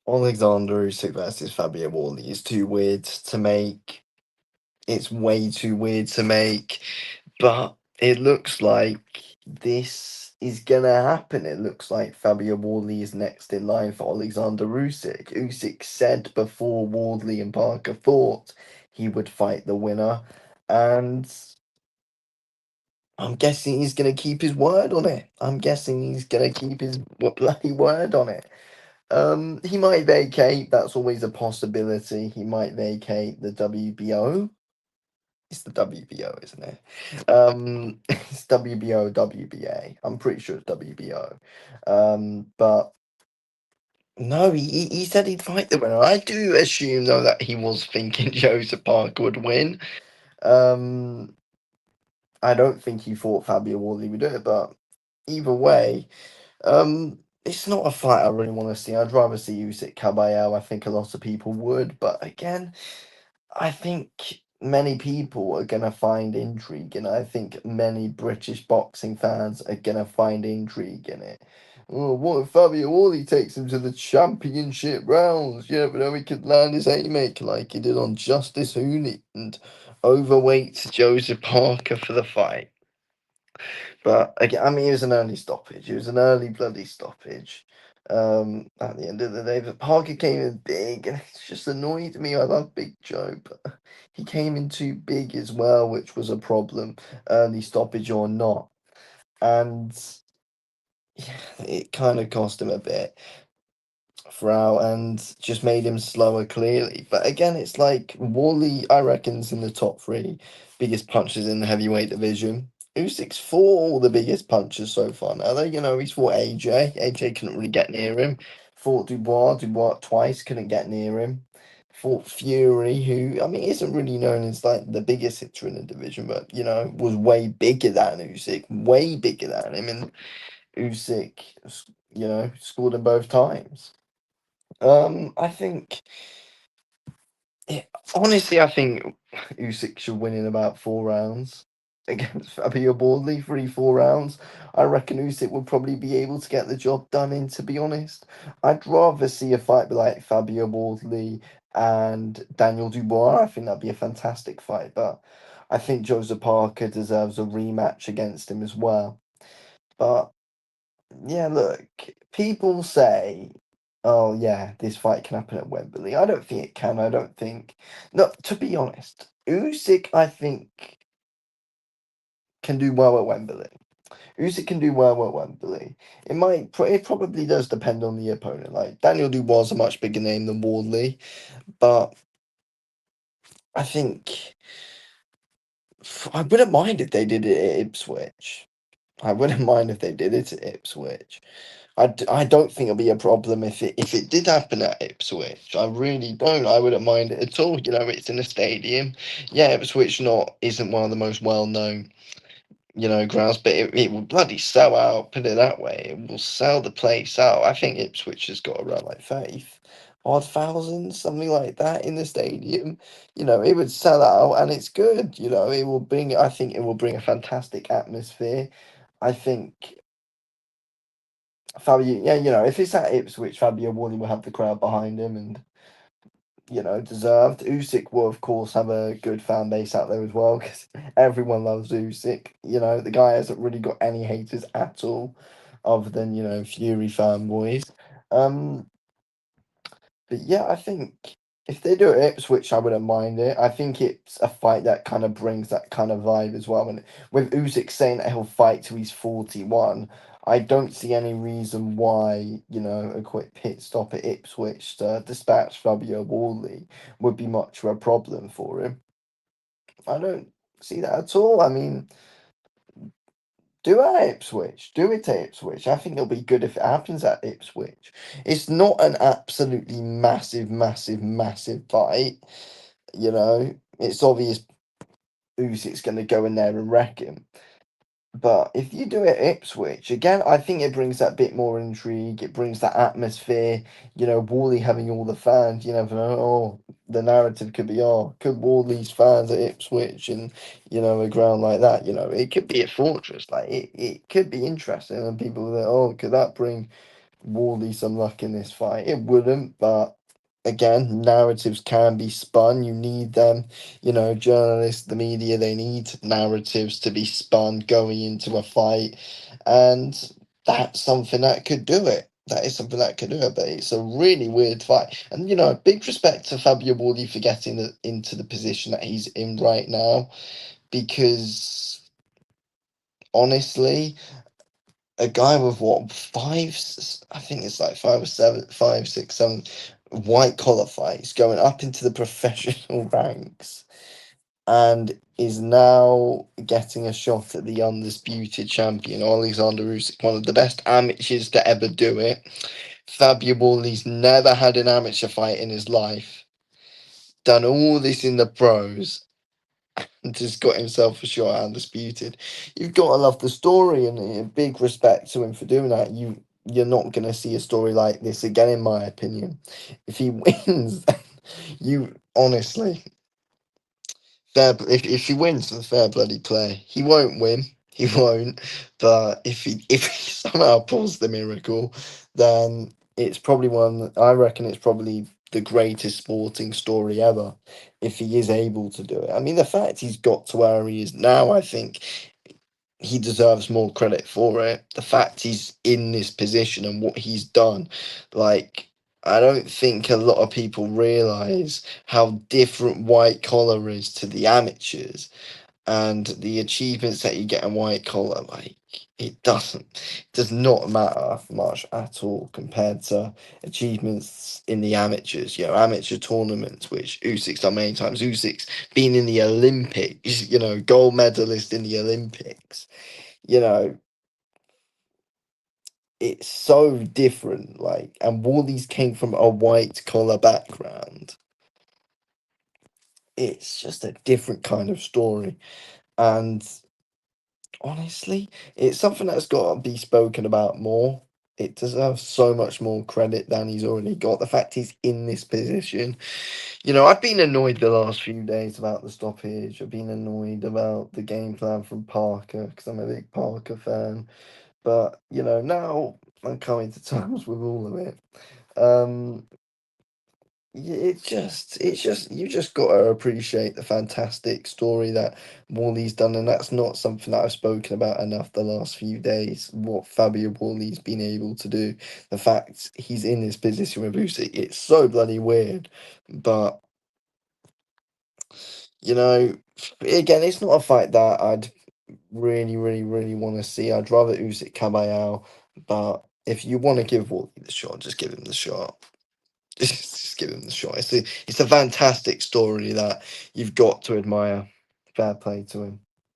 Alexander Usyk versus Fabio Wardley is too weird to make. It's way too weird to make, but it looks like this is gonna happen. It looks like Fabio Wardley is next in line for Alexander Usyk. Usyk said before Wardley and Parker fought he would fight the winner, and I'm guessing he's gonna keep his word on it. I'm guessing he's gonna keep his bloody word on it. He might vacate. That's always a possibility. He might vacate the WBO. It's the WBO, isn't it? It's WBO, WBA. I'm pretty sure it's WBO. But no, he said he'd fight the winner. I do assume though that he was thinking Joseph Parker would win. Um, I don't think he thought Fabio Wardley would do it, but either way, it's not a fight I really want to see. I'd rather see Usyk Caballero. I think a lot of people would, but again, I think many people are gonna find intrigue, and I think many British boxing fans are gonna find intrigue in it. Oh, what if Fabio Wardley takes him to the championship rounds? Yeah, but then he could land his haymaker like he did on Justice Hooney and overweight Joseph Parker for the fight. But again, I mean, it was an early stoppage. It was an early bloody stoppage. At the end of the day, but Parker came in big, and it's just annoyed me. I love Big Joe, but he came in too big as well, which was a problem, early stoppage or not. And yeah, it kind of cost him a bit throughout and just made him slower clearly. But again, it's like Wally, I reckon's in the top three biggest punchers in the heavyweight division. Usyk's fought all the biggest punchers so far now. Though, he's fought AJ. AJ couldn't really get near him. Fought Dubois. Dubois twice couldn't get near him. Fought Fury, who I mean isn't really known as like the biggest hitter in the division, but was way bigger than Usyk, way bigger than him, and Usyk, scored him both times. I think, yeah, honestly, I think Usyk should win in about 4 rounds against Fabio Wardley, 3, 4 rounds. I reckon Usyk would probably be able to get the job done in, to be honest. I'd rather see a fight be like Fabio Wardley and Daniel Dubois. I think that'd be a fantastic fight, but I think Joseph Parker deserves a rematch against him as well. But yeah, look, people say, "Oh, yeah, this fight can happen at Wembley." I don't think it can. I don't think. No, to be honest, Usyk, I think, can do well at Wembley. Usyk can do well at Wembley. It probably does depend on the opponent. Like Daniel Dubois is a much bigger name than Wardley, but I think I wouldn't mind if they did it at Ipswich. I wouldn't mind if they did it at Ipswich. I don't think it'll be a problem if it did happen at Ipswich. I really don't. I wouldn't mind it at all. It's in a stadium. Yeah, Ipswich not isn't one of the most well known grounds, but it will bloody sell out. Put it that way, it will sell the place out. I think Ipswich has got around like 30 odd thousand, something like that in the stadium. It would sell out, and it's good. It will bring. I think it will bring a fantastic atmosphere. I think Fabio, yeah, if it's at Ipswich, Fabio Wardley will have the crowd behind him, and deserved. Usyk will, of course, have a good fan base out there as well because everyone loves Usyk. The guy hasn't really got any haters at all, other than Fury fanboys. Um, but yeah, I think if they do it at Ipswich, I wouldn't mind it. I think it's a fight that kind of brings that kind of vibe as well. And with Usyk saying that he'll fight till he's 41, I don't see any reason why, a quick pit stop at Ipswich to dispatch Fabio Wardley would be much of a problem for him. I don't see that at all. I mean, do it at Ipswich. Do it at Ipswich. I think it'll be good if it happens at Ipswich. It's not an absolutely massive, massive, massive fight. It's obvious Usyk's going to go in there and wreck him. But if you do it at Ipswich, again, I think it brings that bit more intrigue. It brings that atmosphere. Wally having all the fans. You never know. Oh, the narrative could be, could Wardley's fans at Ipswich and, a ground like that, it could be a fortress. Like, it could be interesting. And people that, could that bring Wardley some luck in this fight. It wouldn't, but again, narratives can be spun. You need them. Journalists, the media, they need narratives to be spun going into a fight. And that's something that could do it. That is something that could do it, but it's a really weird fight. And, big respect to Fabio Wardley for getting into the position that he's in right now, because honestly, a guy with what I think it's like 5 or 7, 5, 6, 7 white collar fights going up into the professional ranks and is now getting a shot at the undisputed champion Alexander Usyk, one of the best amateurs to ever do it. Fabio Wardley's never had an amateur fight in his life, done all this in the pros, and just got himself a shot at undisputed. You've got to love the story, and big respect to him for doing that. You're not going to see a story like this again, in my opinion. If he wins, you honestly, if he wins, the fair bloody play. He won't win. He won't. But if he somehow pulls the miracle, then it's probably I reckon it's probably the greatest sporting story ever. If he is able to do it, I mean, the fact he's got to where he is now, I think he deserves more credit for it. The fact he's in this position and what he's done, like, I don't think a lot of people realize how different white collar is to the amateurs, and the achievements that you get in white collar, like, does not matter much at all compared to achievements in the amateurs. Amateur tournaments, which Usyk's done many times. Usyk's been in the Olympics, gold medalist in the Olympics. you know, it's so different. Like, and Wardley's came from a white collar background. It's just a different kind of story. And honestly, it's something that's got to be spoken about more. It deserves so much more credit than he's already got. The fact he's in this position. I've been annoyed the last few days about the stoppage. I've been annoyed about the game plan from Parker because I'm a big Parker fan. But, now I'm coming to terms with all of it. Um, yeah, you just got to appreciate the fantastic story that Wally done, and that's not something that I've spoken about enough the last few days. What Fabio Wally's been able to do, the fact he's in this position with Usyk, it's so bloody weird. But you know, again, it's not a fight that I'd really, really, really want to see. I'd rather Usyk Kabayao, but if you want to give Wally the shot, just give him the shot. Just give him the shot. It's a fantastic story that you've got to admire. Fair play to him.